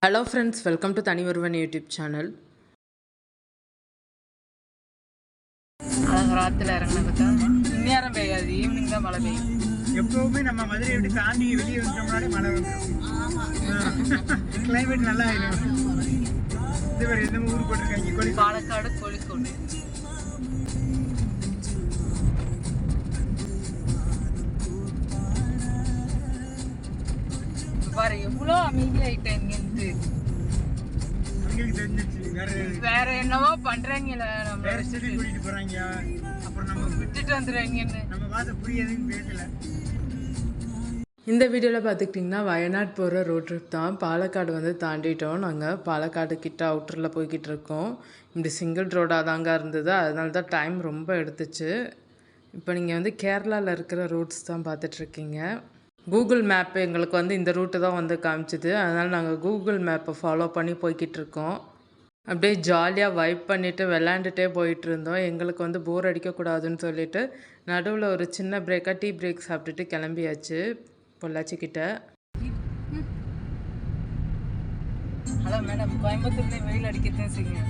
Hello friends, welcome to தனி ஒருவன் YouTube channel. ராத்துல இறங்கினதுக்கா நேரம் பெய்யாது, ஈவினிங் தான் மழை பெய்யும். எப்பவுமே நம்ம மதுரையை விட்டு தாண்டி வெளியே வந்தோம்னாலே மழை வந்துடும். கிளைமேட் நல்லா ஆயிடும். இது வேறு எந்த ஊருக்கு போட்டிருக்காங்க? பாலக்காடு, கோழிக்கோடு. பாரு எவ்வளோ அமைதியாயிட்டேன். இங்கிருந்து வேற என்னவோ பண்றாங்கல்ல, நம்ம கூட்டிட்டு போறாங்க, அப்புறம் நம்ம விட்டுட்டு வந்துடுறாங்கன்னு நம்ம வாச புரியாதுன்னு பேசல. இந்த வீடியோவில் பார்த்துக்கிட்டிங்கன்னா வயநாடு போகிற ரோட் ட்ரிப் தான். பாலக்காடு வந்து தாண்டிட்டோம். நாங்கள் பாலக்காடு கிட்ட அவுட்டரில் போய்கிட்டு இருக்கோம். இப்படி சிங்கிள் ரோடாக தாங்க இருந்தது, அதனால தான் டைம் ரொம்ப எடுத்துச்சு. இப்போ நீங்கள் வந்து கேரளாவில் இருக்கிற ரூட்ஸ் தான் பார்த்துட்ருக்கீங்க. கூகுள் மேப்பு எங்களுக்கு வந்து இந்த ரூட்டு தான் வந்து காமிச்சிது, அதனால் நாங்கள் கூகுள் மேப்பை ஃபாலோ பண்ணி போய்கிட்டு இருக்கோம். அப்படியே ஜாலியாக வைப் பண்ணிவிட்டு விளாண்டுட்டே போயிட்டு இருந்தோம். எங்களுக்கு வந்து போர் அடிக்கக்கூடாதுன்னு சொல்லிட்டு நடுவில் ஒரு சின்ன பிரேக்காக டீ பிரேக் சாப்பிட்டுட்டு கிளம்பியாச்சு பொள்ளாச்சிக்கிட்ட. ஹலோ மேடம், கோயம்புத்தூர்ல வெயில் அடிக்கத்தான் செய்யுங்க.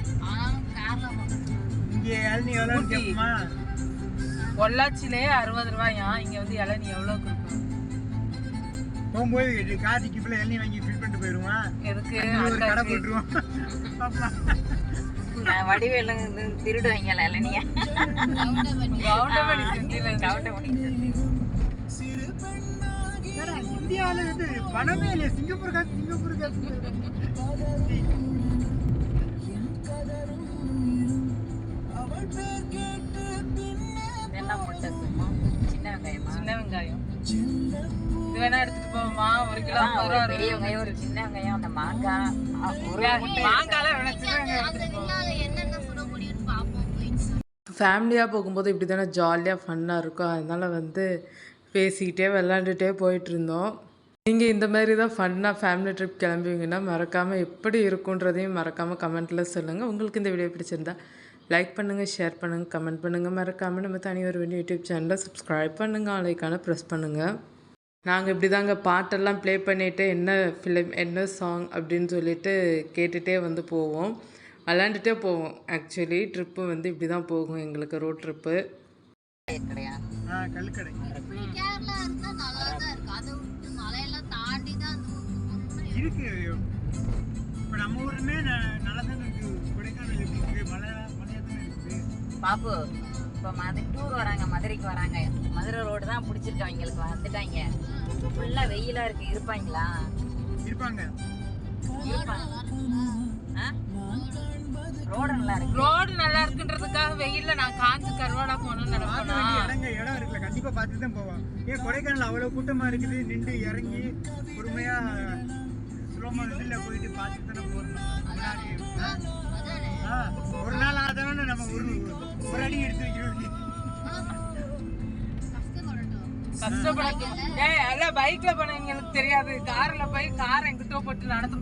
பொள்ளாச்சிலே 60 ரூபாயா, இங்கே வந்து இளநீ எவ்வளோக்கு இருக்கும்? போகும்போது காதிக்கு பிள்ளை எண்ணெய் வாங்கி ஃபில் பண்ணிட்டு போயிடுவான். எதுக்கு கடை போட்டுருவான். வடிவேல திருடுவாங்க இளநிய. இந்தியாவில வந்து பணமே இல்லையா? சிங்கப்பூர் காசு சின்ன வெங்காயம் இது வேணா எடுத்துட்டு போவோமா? 1 கிலோ 50 ரூபா. பெரிய வெங்காயம், ஒரு சின்ன வெங்காயம், அந்த மாங்காய், ஃபேமிலியாக போகும்போது இப்படி தானே ஜாலியாக ஃபன்னாக இருக்கும். அதனால் வந்து பேசிக்கிட்டே விளாண்டுட்டே போயிட்டுருந்தோம். நீங்கள் இந்த மாதிரி தான் ஃபன்னாக ஃபேமிலி ட்ரிப் கிளம்புவீங்கன்னா மறக்காமல் எப்படி இருக்குன்றதையும் மறக்காமல் கமெண்ட்டில் சொல்லுங்கள். உங்களுக்கு இந்த வீடியோ பிடிச்சிருந்தா லைக் பண்ணுங்கள், ஷேர் பண்ணுங்கள், கமெண்ட் பண்ணுங்கள். மறக்காமல் நம்ம தனி ஒரு யூடியூப் சேனலை சப்ஸ்கிரைப் பண்ணுங்கள், ஆலைக்கான ப்ரெஸ் பண்ணுங்கள். நாங்கள் இப்படி தாங்க பாட்டெல்லாம் ப்ளே பண்ணிவிட்டு என்ன ஃபிலிம் என்ன சாங் அப்படின்னு சொல்லிட்டு கேட்டுகிட்டே வந்து போவோம், விளாண்டுட்டே போவோம். ஆக்சுவலி ட்ரிப்பு வந்து இப்படி தான் போகும் எங்களுக்கு, ரோட் ட்ரிப்பு. பாப்பு இப்போ டூர் வராங்க, மதுரைக்கு வராங்க. மதுரை ரோடு தான் பிடிச்சிருக்காங்க, எங்களுக்கு வந்துட்டாங்க. ஃபுல்லாக வெயிலாக இருக்குது, இருப்பாங்களா? இருப்பாங்க. ரோடு நல்லா இருக்கு. ரோடு நல்லா இருக்குன்றதுக்காக வெயில்ல நான் காஞ்சு கருவாடா போகணும்னு நினைப்பேன். இடம் இருக்குல்ல, கண்டிப்பா பார்த்துட்டு தான் போவோம். ஏன் கொடைக்கானல் அவ்வளவு கூட்டமா இருக்குது, நின்று இறங்கி பொறுமையா ஸ்லோமா இதில் போயிட்டு பார்த்துட்டு தானே போறோம். ஒரு நாள் ஆதவன்னு நம்ம ஒரு அடி எடுத்து வைக்கிறோம். கஷ்டப்பட பைக்ல போனவங்களுக்கு தெரியாது, கார்ல போய் கார் எங்கிட்ட போட்டு நடந்து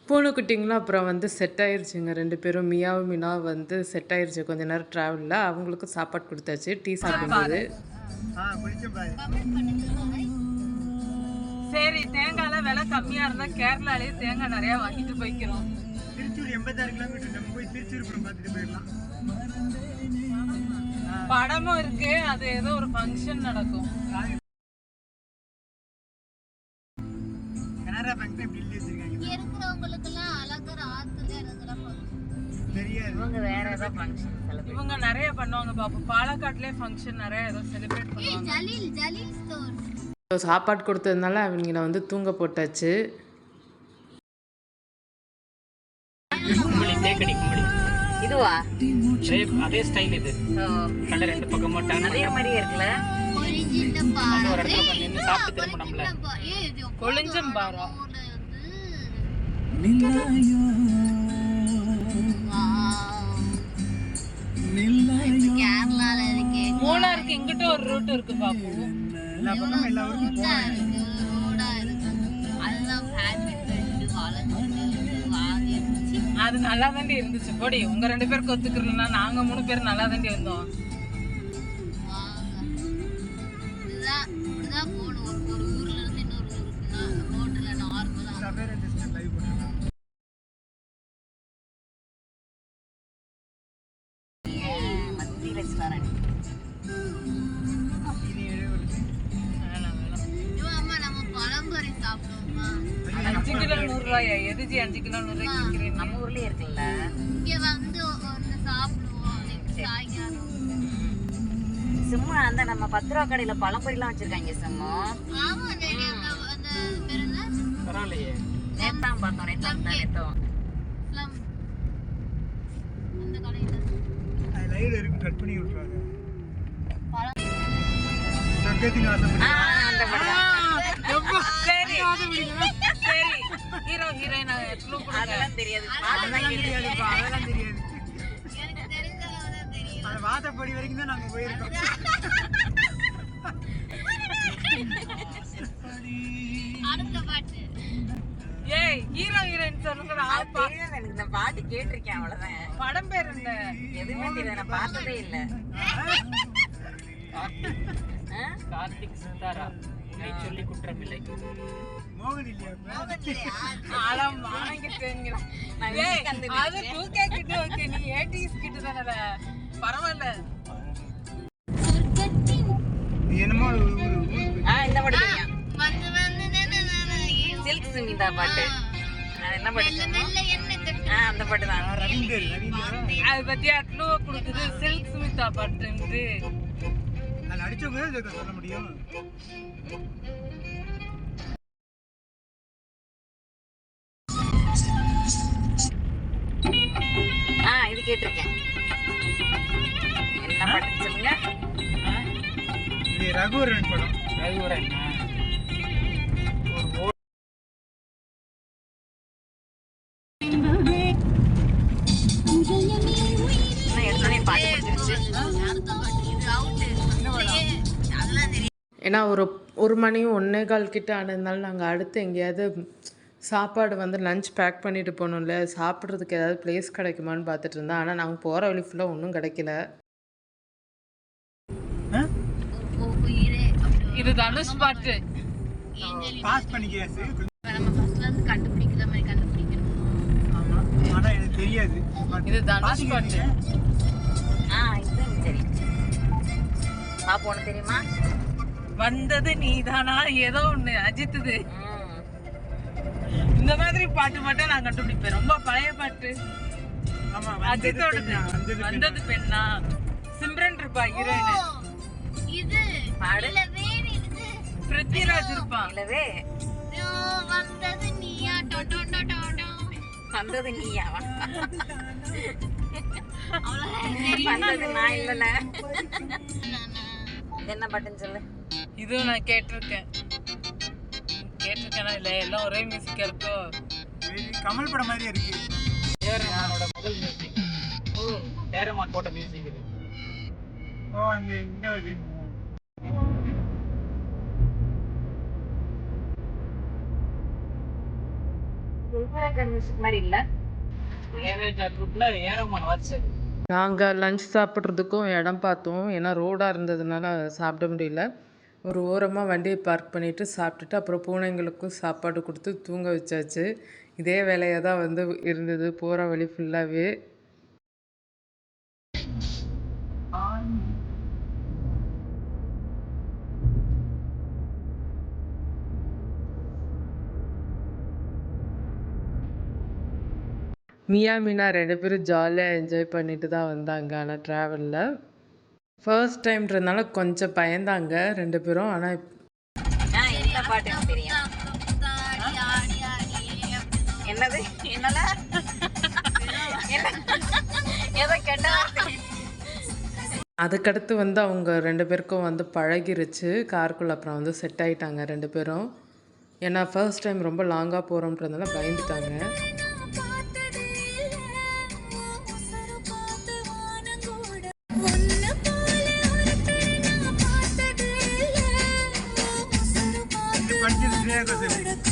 பூனைக்குட்டிங்களும் அப்புறம் வந்து செட் ஆயிடுச்சுங்க. 2 பேரும் மியாவும் மீனா வந்து செட் ஆயிடுச்சு. கொஞ்ச நேரம் ட்ராவலில் அவங்களுக்கும் சாப்பாடு கொடுத்தாச்சு. டீ சாப்பிடும்போது சரி, தேங்காய்லாம் விலை கம்மியா இருந்தா கேரளாலேயே தேங்காய் நிறைய வாங்கிட்டு போய்க்கிறோம். திருச்சூர் 86 கிலோமீட்டர், நம்ம போய் திருச்சூர் பார்த்துட்டு போயிடலாம். படமும் இருக்கு, அது ஏதோ ஒரு ஃபங்க்ஷன் நடக்கும். கனரா பேங்க் தான் பில் வச்சிருக்காங்க. இருக்கிறவங்களுக்கெல்லாம் அழகர் ஆத்துல இருந்தெல்லாம் தெரியாது. இவங்க வேற ஏதோ ஃபங்க்ஷன் செலிப்ரேட், இவங்க நிறைய பண்ணுவாங்க பாப்பா. பாலக்காட்டுலயே ஃபங்க்ஷன் நிறைய ஏதோ செலிப்ரேட் பண்ணுவாங்க. ஜலீல் ஸ்டோர். சாப்பாடு கொடுத்ததுனால அவங்கள வந்து தூங்க போட்டாச்சு. இதுவா அதே ஸ்டைல் இது, கலர் 2 பக்கம் போட்டாங்க, அதே மாதிரியே இருக்குல்ல. ஒரு இடத்துல பண்ணி சாப்பிட்டு திரும்பணும்ல. கொளிஞ்சம்பாரா மூணாருக்கு எங்கிட்ட ஒரு ரூட் இருக்கு பாப்பு. எல்லா பக்கமும் எல்லாருக்கும் போறாங்க. அது நல்லா தாண்டி இருந்துச்சு. போடி, உங்க 2 பேருக்கு ஒத்துக்கிறோம்னா நாங்க 3 பேர் நல்லா தாண்டி இருந்தோம். பேர் ஜஸ்ட் லைவ் போட்டுருக்காங்க. மந்தி ரெஸ்டாரண்ட். இது வருது. அம்மா நம்ம பழம்பொரி சாப்பிடுவோமா? 5 கிலோ 100 ரூபாயா? எதுக்கு 5 கிலோ 100 ரூபாய்க்கு விக்கிறீங்க? நம்ம ஊர்லயே இருக்குல்ல. இங்க வந்து ஒன்னு சாப்பிடுவோம் சாயங்காலம். சும்மா அந்த நம்ம 10 ரூபா கடையில பழம்பொரிலாம் வச்சிருக்காங்க சும்மா. ஆமா நிறைய அந்த பேர் என்ன? பரவாயில்லையே. நேத்தான் பார்த்தோம். நேத்தம் அந்த கடையில அது லைவ்ல இருக்கு, கட் பண்ணி விட்டுறாங்க. சங்கத்தின் ஆசைப்படி அந்த படம். சரி சரி ஹீரோ ஹீரோயின் க்ளூ கொடுங்க. அதெல்லாம் தெரியாது. அதெல்லாம் தெரியாதுப்பா, அதெல்லாம் தெரியாது. எனக்கு தெரிஞ்ச அளவு தான் தெரியும். அது வாசப்படி வரைக்கும் தான் நாங்க போயிருக்கோம். அடுத்த பாட்டு. ஏய் ஹீரோ ஹீரோயின் சொல்லுங்கடா. தெரியாது எனக்கு. இந்த பாட்டு கேட்டிருக்கேன் அவ்வளவுதான். படம் பேர் என்ன? எதுவுமே தெரியாது. நான் பார்த்ததே இல்ல. கார்த்திக் சித்தாரா உன்னை சொல்லி குற்றமில்லை. மோகன் இல்லையா? ஆளம் வாங்கிட்டேங்கற. ஏய் அது 2K கிட்ட ஓகே, நீ 80s கிட்ட தானடா. பரவாயில்ல. நீ என்னமோ இந்த பாட்டு தெரியும். வந்து வந்து சில்க் சுமிதா பாட்டு. அது என்ன பாட்டு சொன்னோம்? அந்த பாட்டு தான். ரவீந்தர் அது பத்தியா க்ளூ கொடுக்குது. சில்க் ஸ்மிதா பாட்டுன்ட்டு. அது அடிச்சவங்க தான் இதை சொல்ல முடியும். இது கேட்டிருக்கேன். என்ன பாட்டுன்னு சொல்லுங்க. இது ரகுவரன் படம். ரகுவரன் இன்னும் எடுத்தோடனே பாட்டு பிடிச்சிருச்சு. ஏன்னா ஒரு மணி 1:15 கிட்ட ஆனதுனால நாங்கள் அடுத்து எங்கேயாவது சாப்பாடு வந்து லஞ்ச் பேக் பண்ணிட்டு போகணும்ல, சாப்பிட்றதுக்கு ஏதாவது பிளேஸ் கிடைக்குமான்னு பார்த்துட்டு இருந்தேன். ஆனால் நாங்கள் போகிற வழி ஃபுல்லாக ஒன்றும் கிடைக்கல. இது தனுஷ் பாட்டு. பாஸ் பண்ணிக்கியாச்சு. நம்ம ஃபர்ஸ்ட்ல இருந்து கண்டுபிடிக்கிற மாதிரி கண்டுபிடிக்கணும். ஆமா, ஆனா எனக்கு தெரியாது. இது தனுஷ் பாட்டு. இது சரி. பாப்பு ஒண்ணு தெரியுமா? வந்தது நீதானா ஏதோ ஒண்ணு அஜித்துது. இந்த மாதிரி பாட்டு மட்டும் நான் கண்டுபிடிப்பேன். ரொம்ப பழைய பாட்டு. ஆமா, அஜித்தோடது. வந்தது பெண்ணா. சிம்ரன் இருப்பா ஹீரோயின். இது பாடலவே இது பிருத்திராஜ் இருப்பான். இல்லவே வந்தது நீயா வந்தது நீயா வந்தது நான் இல்லல. என்ன பாட்டுன்னு சொல்லு. இதுவும் நான் கேட்டிருக்கேன். கேட்டிருக்கேனா இல்ல, எல்லாம் ஒரே மியூசிக்கா இருக்கோ. கமல் படம் மாதிரியே இருக்கு. ஏரமானோட முதல் மியூசிக். ஏரமான் போட்ட மியூசிக் இது. ஓ, அங்க இங்க வருது. மியூசிக் மாதிரி இல்ல. ஏரமான் வச்சு நாங்கள் லஞ்ச் சாப்பிட்றதுக்கும் இடம் பார்த்தோம். ஏன்னா ரோடாக இருந்ததுனால சாப்பிட முடியல. ஒரு ஓரமாக வண்டியை பார்க் பண்ணிவிட்டு சாப்பிட்டுட்டு அப்புறம் பூனைங்களுக்கும் சாப்பாடு கொடுத்து தூங்க வச்சாச்சு. இதே வேலையாக தான் வந்து இருந்தது போகிற வழி ஃபுல்லாகவே. மியா மீனா 2 பேரும் ஜாலியாக என்ஜாய் பண்ணிட்டு தான் வந்தாங்க. ஆனால் ட்ராவலில் ஃபர்ஸ்ட் டைம்ன்றதுனால கொஞ்சம் பயந்தாங்க 2 பேரும். ஆனால் இந்த பாட்டு எனக்கு தெரியும். என்னது என்னல ஏதோ கெட்ட அதுக்கடுத்து வந்து அவங்க 2 பேருக்கும் வந்து பழகிருச்சு. காருக்குள்ளே அப்புறம் வந்து செட் ஆகிட்டாங்க 2 பேரும். ஏன்னா ஃபர்ஸ்ட் டைம் ரொம்ப லாங்காக போகிறோன்றதுனால பயந்துட்டாங்க. படிச்சது ஸ்ரேயா கோஷல்.